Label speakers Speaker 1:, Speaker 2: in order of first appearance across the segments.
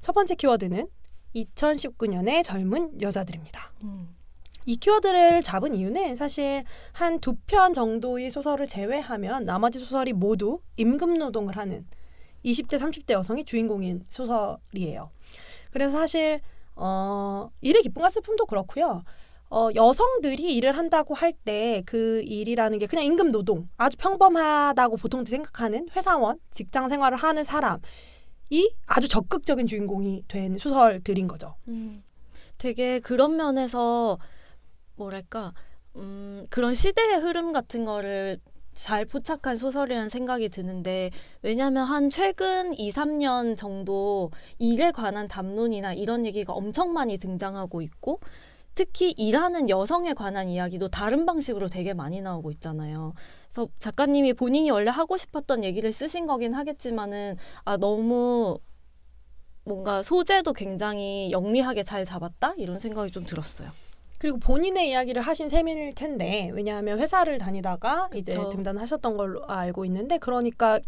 Speaker 1: 첫 번째 키워드는 2019년의 젊은 여자들입니다. 이 키워드를 잡은 이유는 사실 한 2편 정도의 소설을 제외하면 나머지 소설이 모두 임금노동을 하는 20대, 30대 여성이 주인공인 소설이에요. 그래서 사실 일의 기쁨과 슬픔도 그렇고요. 여성들이 일을 한다고 할 때 그 일이라는 게 그냥 임금노동, 아주 평범하다고 보통들 생각하는 회사원, 직장 생활을 하는 사람이 아주 적극적인 주인공이 된 소설들인 거죠.
Speaker 2: 되게 그런 면에서 뭐랄까 그런 시대의 흐름 같은 거를 잘 포착한 소설이라는 생각이 드는데, 왜냐하면 한 최근 2-3년 정도 일에 관한 담론이나 이런 얘기가 엄청 많이 등장하고 있고, 특히 일하는 여성에 관한 이야기도 다른 방식으로 되게 많이 나오고 있잖아요. 그래서 작가님이 본인이 원래 하고 싶었던 얘기를 쓰신 거긴 하겠지만은 너무 뭔가 소재도 굉장히 영리하게 잘 잡았다? 이런 생각이 좀 들었어요.
Speaker 1: 그리고 본인의 이야기를 하신 셈일 텐데, 왜냐하면 회사를 다니다가 이제
Speaker 2: 그쵸.
Speaker 1: 등단하셨던 걸로 알고 있는데, 그러니까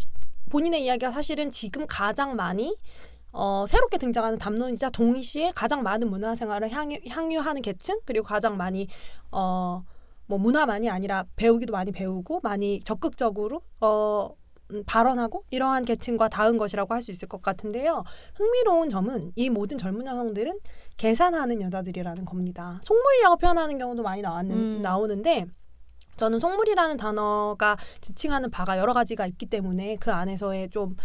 Speaker 1: 본인의 이야기가 사실은 지금 가장 많이 새롭게 등장하는 담론이자 동시에 가장 많은 문화생활을 향유하는 계층, 그리고 가장 많이 뭐 문화만이 아니라 배우기도 많이 배우고 많이 적극적으로 발언하고 이러한 계층과 닿은 것이라고 할 수 있을 것 같은데요. 흥미로운 점은 이 모든 젊은 여성들은 계산하는 여자들이라는 겁니다. 속물이라고 표현하는 경우도 많이 나오는데, 저는 속물이라는 단어가 지칭하는 바가 여러 가지가 있기 때문에 그 안에서의 좀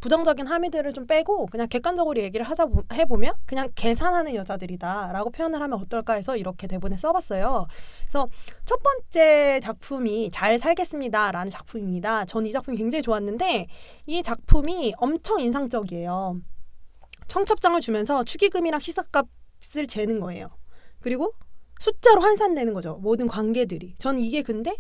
Speaker 1: 부정적인 함의들을 좀 빼고 그냥 객관적으로 얘기를 해보면 그냥 계산하는 여자들이다라고 표현을 하면 어떨까 해서 이렇게 대본에 써봤어요. 그래서 첫 번째 작품이 잘 살겠습니다라는 작품입니다. 전 이 작품이 굉장히 좋았는데, 이 작품이 엄청 인상적이에요. 청첩장을 주면서 축의금이랑 희석값을 재는 거예요. 그리고 숫자로 환산되는 거죠. 모든 관계들이. 저는 이게 근데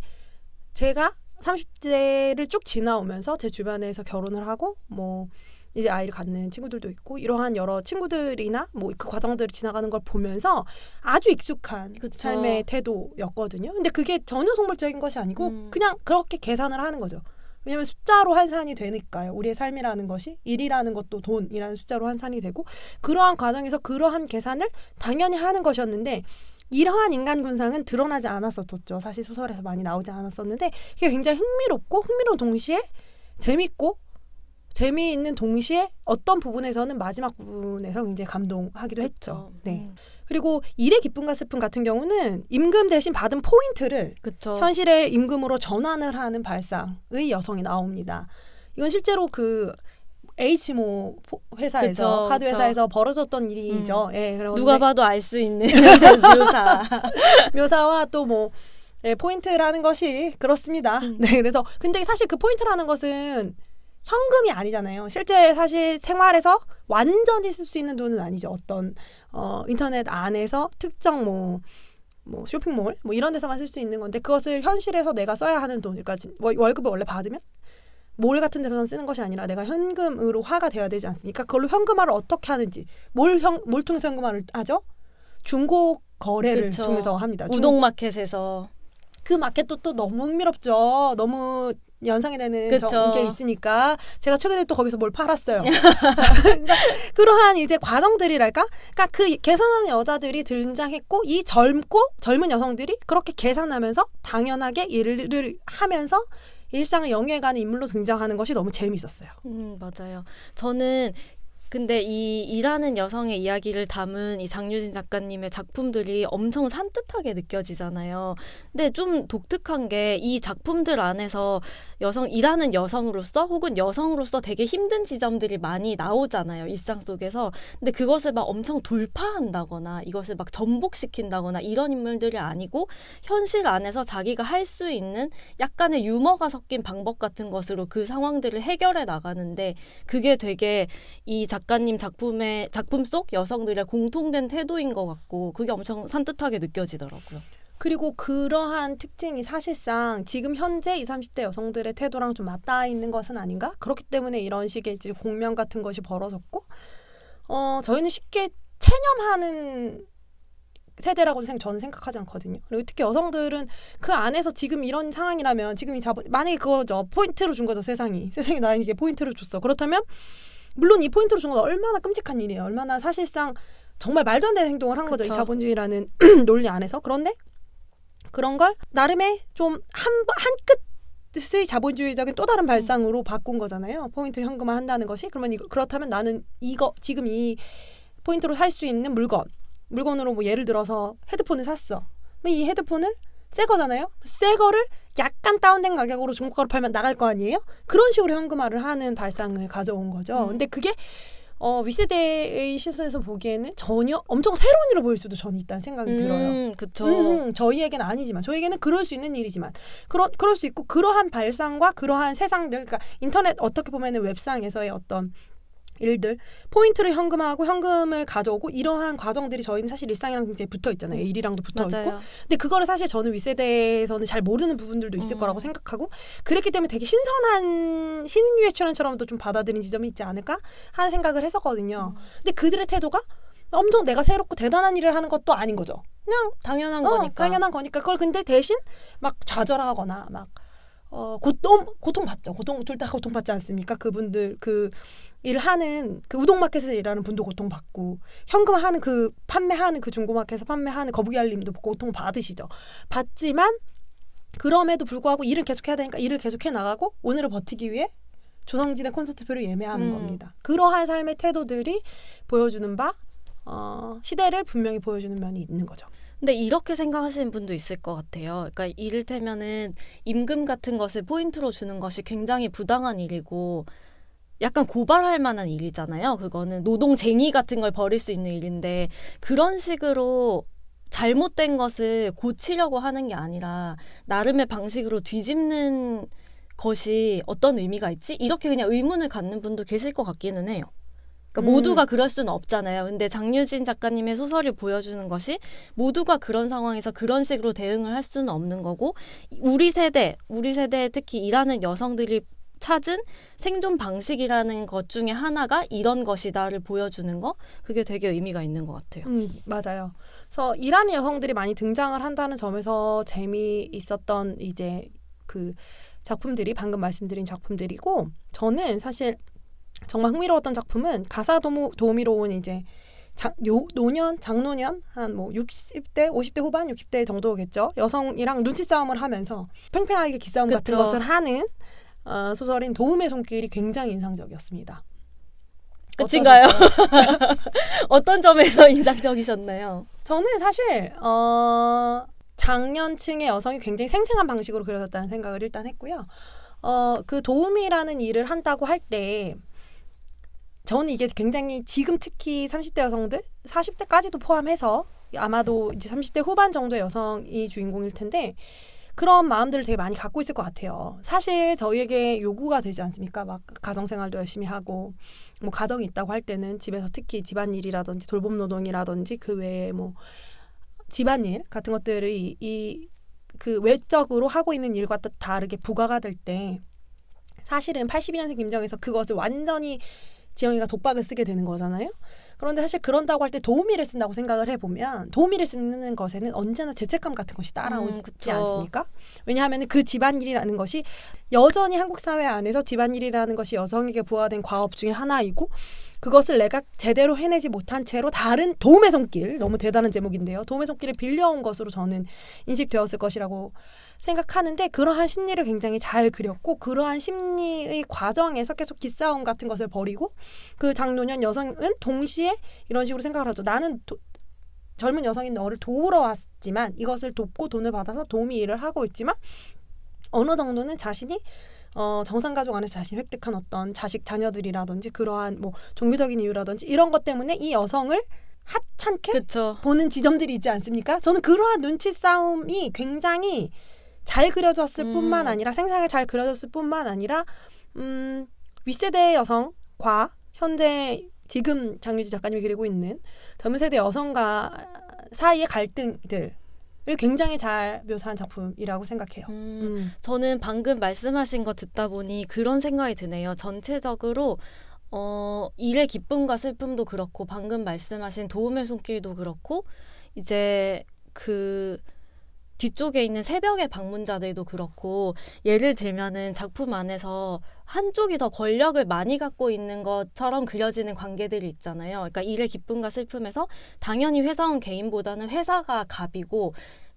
Speaker 1: 제가 30대를 쭉 지나오면서 제 주변에서 결혼을 하고 뭐 이제 아이를 갖는 친구들도 있고 이러한 여러 친구들이나 뭐 그 과정들을 지나가는 걸 보면서 아주 익숙한
Speaker 2: 그쵸.
Speaker 1: 삶의 태도였거든요. 근데 그게 전혀 속물적인 것이 아니고 그냥 그렇게 계산을 하는 거죠. 왜냐하면 숫자로 환산이 되니까요. 우리의 삶이라는 것이, 일이라는 것도 돈이라는 숫자로 환산이 되고, 그러한 과정에서 그러한 계산을 당연히 하는 것이었는데, 이러한 인간 군상은 드러나지 않았었죠. 사실 소설에서 많이 나오지 않았었는데, 이게 굉장히 흥미로운 동시에 재밌고, 재미있는 동시에 어떤 부분에서는 마지막 부분에서 굉장히 감동하기도 했죠. 네. 그리고 일의 기쁨과 슬픔 같은 경우는 임금 대신 받은 포인트를
Speaker 2: 그쵸.
Speaker 1: 현실의 임금으로 전환을 하는 발상의 여성이 나옵니다. 이건 실제로 그 H모 회사에서,
Speaker 2: 그쵸,
Speaker 1: 카드 회사에서 벌어졌던 일이죠. 예,
Speaker 2: 누가 봐도 알 수 있는
Speaker 1: 묘사와 또 뭐 포인트라는 것이 그렇습니다. 네, 그래서 근데 사실 그 포인트라는 것은 현금이 아니잖아요. 실제 사실 생활에서 완전히 쓸 수 있는 돈은 아니죠. 어떤 인터넷 안에서 특정 뭐 쇼핑몰 뭐 이런 데서만 쓸 수 있는 건데, 그것을 현실에서 내가 써야 하는 돈, 그러니까 월급을 원래 받으면 몰 같은 데서만 쓰는 것이 아니라 내가 현금으로 화가 돼야 되지 않습니까? 그걸로 현금화를 어떻게 하는지, 뭘 통해서 현금화를 하죠? 중고 거래를
Speaker 2: 그쵸.
Speaker 1: 통해서 합니다.
Speaker 2: 우동마켓에서.
Speaker 1: 그 마켓도 또 너무 흥미롭죠. 너무 연상이 되는
Speaker 2: 그쵸.
Speaker 1: 게 있으니까 제가 최근에 또 거기서 뭘 팔았어요. 그러니까 그러한 이제 과정들이랄까? 그러니까 그 계산하는 여자들이 등장했고, 이 젊은 여성들이 그렇게 계산하면서 당연하게 일을 하면서 일상을 영위해가는 인물로 등장하는 것이 너무 재미있었어요.
Speaker 2: 맞아요. 저는 근데 이 일하는 여성의 이야기를 담은 이 장유진 작가님의 작품들이 엄청 산뜻하게 느껴지잖아요. 근데 좀 독특한 게 이 작품들 안에서 일하는 여성으로서 혹은 여성으로서 되게 힘든 지점들이 많이 나오잖아요. 일상 속에서. 근데 그것을 막 엄청 돌파한다거나 이것을 막 전복시킨다거나 이런 인물들이 아니고, 현실 안에서 자기가 할 수 있는 약간의 유머가 섞인 방법 같은 것으로 그 상황들을 해결해 나가는데, 그게 되게 이 작가님 작품 속 여성들의 공통된 태도인 것 같고, 그게 엄청 산뜻하게 느껴지더라고요.
Speaker 1: 그리고 그러한 특징이 사실상 지금 현재 20, 30대 여성들의 태도랑 좀 맞닿아 있는 것은 아닌가? 그렇기 때문에 이런 식의 이제 공면 같은 것이 벌어졌고, 저희는 쉽게 체념하는 세대라고 저는 생각하지 않거든요. 그리고 특히 여성들은 그 안에서 지금 이런 상황이라면 지금 만약에 그거죠. 포인트로 준 거죠. 세상이 나에게 포인트를 줬어. 그렇다면 물론 이 포인트로 준 건 얼마나 끔찍한 일이에요. 얼마나 사실상 정말 말도 안 되는 행동을 한 거죠. 이
Speaker 2: 그쵸.
Speaker 1: 자본주의라는 논리 안에서. 그런데 그런 걸 나름의 좀 한 끝의 자본주의적인 또 다른 발상으로 바꾼 거잖아요. 포인트를 현금화 한다는 것이. 그러면 그렇다면 나는 이거 지금 이 포인트로 살 수 있는 물건으로 뭐 예를 들어서 헤드폰을 샀어. 그럼 이 헤드폰을 새 거잖아요. 새 거를 약간 다운된 가격으로 중고가로 팔면 나갈 거 아니에요? 그런 식으로 현금화를 하는 발상을 가져온 거죠. 근데 그게 윗세대의 시선에서 보기에는 전혀 엄청 새로운 일로 보일 수도 저는 있다는 생각이 들어요.
Speaker 2: 그쵸.
Speaker 1: 저희에게는 아니지만, 저희에게는 그럴 수 있는 일이지만, 그럴 수 있고, 그러한 발상과 그러한 세상들, 그러니까 인터넷 어떻게 보면은 웹상에서의 어떤 일들, 포인트를 현금화하고 현금을 가져오고 이러한 과정들이 저희는 사실 일상이랑 굉장히 붙어 있잖아요. 일이랑도 붙어 있고.
Speaker 2: 맞아요.
Speaker 1: 근데 그거를 사실 저는 윗세대에서는 잘 모르는 부분들도 있을 거라고 생각하고, 그랬기 때문에 되게 신선한 신인류의 출연처럼도 좀 받아들인 지점이 있지 않을까 하는 생각을 했었거든요. 근데 그들의 태도가 엄청 내가 새롭고 대단한 일을 하는 것도 아닌 거죠. 그냥
Speaker 2: 당연한 거니까.
Speaker 1: 당연한 거니까. 그걸 근데 대신 막 좌절하거나 막 고통받죠. 둘 다 고통받지 않습니까? 그분들 그 일하는 그 우동마켓에서 일하는 분도 고통받고, 현금화하는 판매하는 그 중고마켓에서 판매하는 거북이알님도 고통받으시죠. 받지만 그럼에도 불구하고 일을 계속해야 되니까 일을 계속해 나가고 오늘을 버티기 위해 조성진의 콘서트표를 예매하는 겁니다. 그러한 삶의 태도들이 보여주는 바 시대를 분명히 보여주는 면이 있는 거죠.
Speaker 2: 근데 이렇게 생각하시는 분도 있을 것 같아요. 그러니까 이를테면은 임금 같은 것을 포인트로 주는 것이 굉장히 부당한 일이고 약간 고발할 만한 일이잖아요. 그거는 노동쟁의 같은 걸 벌일 수 있는 일인데 그런 식으로 잘못된 것을 고치려고 하는 게 아니라 나름의 방식으로 뒤집는 것이 어떤 의미가 있지? 이렇게 그냥 의문을 갖는 분도 계실 것 같기는 해요. 그러니까 모두가 그럴 수는 없잖아요. 근데 장유진 작가님의 소설을 보여주는 것이 모두가 그런 상황에서 그런 식으로 대응을 할 수는 없는 거고, 우리 세대 특히 일하는 여성들이 찾은 생존 방식이라는 것 중에 하나가 이런 것이다를 보여주는 거, 그게 되게 의미가 있는 것 같아요.
Speaker 1: 맞아요. 그래서 일하는 여성들이 많이 등장을 한다는 점에서 재미있었던 이제 그 작품들이 방금 말씀드린 작품들이고, 저는 사실 정말 흥미로웠던 작품은 가사 도우미로 온 이제 장노년 한 뭐 60대, 50대 후반, 60대 정도겠죠. 여성이랑 눈치 싸움을 하면서 팽팽하게 기싸움 같은
Speaker 2: 그쵸.
Speaker 1: 것을 하는 소설인 도움의 손길이 굉장히 인상적이었습니다.
Speaker 2: 끝인가요? 어떤 점에서 인상적이셨나요?
Speaker 1: 저는 사실 장년층의 여성이 굉장히 생생한 방식으로 그려졌다는 생각을 일단 했고요. 그 도움이라는 일을 한다고 할 때 저는 이게 굉장히 지금 특히 30대 여성들, 40대까지도 포함해서 아마도 이제 30대 후반 정도의 여성이 주인공일 텐데 그런 마음들을 되게 많이 갖고 있을 것 같아요. 사실 저희에게 요구가 되지 않습니까? 막 가정생활도 열심히 하고 뭐 가정이 있다고 할 때는 집에서 특히 집안일이라든지 돌봄 노동이라든지 그 외에 뭐 집안일 같은 것들이 그 외적으로 하고 있는 일과 다르게 부과가 될 때 사실은 82년생 김정에서 그것을 완전히 지영이가 독박을 쓰게 되는 거잖아요. 그런데 사실 그런다고 할 때 도우미를 쓴다고 생각을 해보면 도우미를 쓰는 것에는 언제나 죄책감 같은 것이 따라오지
Speaker 2: 그쵸.
Speaker 1: 않습니까? 왜냐하면 그 집안일이라는 것이 여전히 한국 사회 안에서 집안일이라는 것이 여성에게 부과된 과업 중에 하나이고 그것을 내가 제대로 해내지 못한 채로 다른 도움의 손길, 너무 대단한 제목인데요. 도움의 손길을 빌려온 것으로 저는 인식되었을 것이라고 생각하는데 그러한 심리를 굉장히 잘 그렸고 그러한 심리의 과정에서 계속 기싸움 같은 것을 벌이고 그 장노년 여성은 동시에 이런 식으로 생각을 하죠. 나는 젊은 여성인 너를 도우러 왔지만 이것을 돕고 돈을 받아서 도우미 일을 하고 있지만 어느 정도는 자신이 정상가족 안에서 자신이 획득한 어떤 자녀들이라든지 그러한 뭐 종교적인 이유라든지 이런 것 때문에 이 여성을 하찮게
Speaker 2: 그쵸.
Speaker 1: 보는 지점들이 있지 않습니까? 저는 그러한 눈치 싸움이 굉장히 잘 그려졌을 뿐만 아니라 생생하게 잘 그려졌을 뿐만 아니라 윗세대 여성과 현재 지금 장유지 작가님이 그리고 있는 젊은 세대 여성과 사이의 갈등들을 굉장히 잘 묘사한 작품이라고 생각해요.
Speaker 2: 저는 방금 말씀하신 거 듣다 보니 그런 생각이 드네요. 전체적으로 일의 기쁨과 슬픔도 그렇고 방금 말씀하신 도움의 손길도 그렇고 이제 그 뒤쪽에 있는 새벽의 방문자들도 그렇고 예를 들면은 작품 안에서 한쪽이 더 권력을 많이 갖고 있는 것처럼 그려지는 관계들이 있잖아요. 그러니까 일의 기쁨과 슬픔에서 당연히 회사원 개인보다는 회사가 갑이고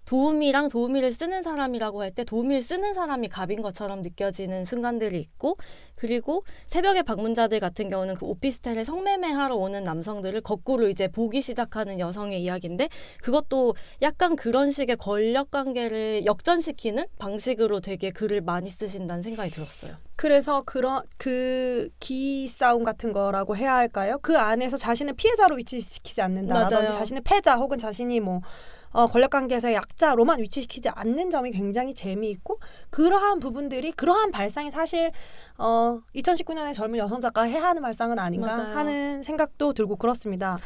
Speaker 2: 도우미를 쓰는 사람이라고 할 때 도우미를 쓰는 사람이 갑인 것처럼 느껴지는 순간들이 있고, 그리고 새벽의 방문자들 같은 경우는 그 오피스텔에 성매매하러 오는 남성들을 거꾸로 이제 보기 시작하는 여성의 이야기인데, 그것도 약간 그런 식의 권력 관계를 역전시키는 방식으로 되게 글을 많이 쓰신다는 생각이 들었어요.
Speaker 1: 그래서 그런 그 기싸움 같은 거라고 해야 할까요? 그 안에서 자신을 피해자로 위치시키지 않는다라든지
Speaker 2: 맞아요.
Speaker 1: 자신을 패자 혹은 자신이 뭐 권력관계에서의 약자로만 위치시키지 않는 점이 굉장히 재미있고, 그러한 부분들이, 그러한 발상이 사실 2019년에 젊은 여성 작가가 해야 하는 발상은 아닌가
Speaker 2: 맞아요.
Speaker 1: 하는 생각도 들고 그렇습니다.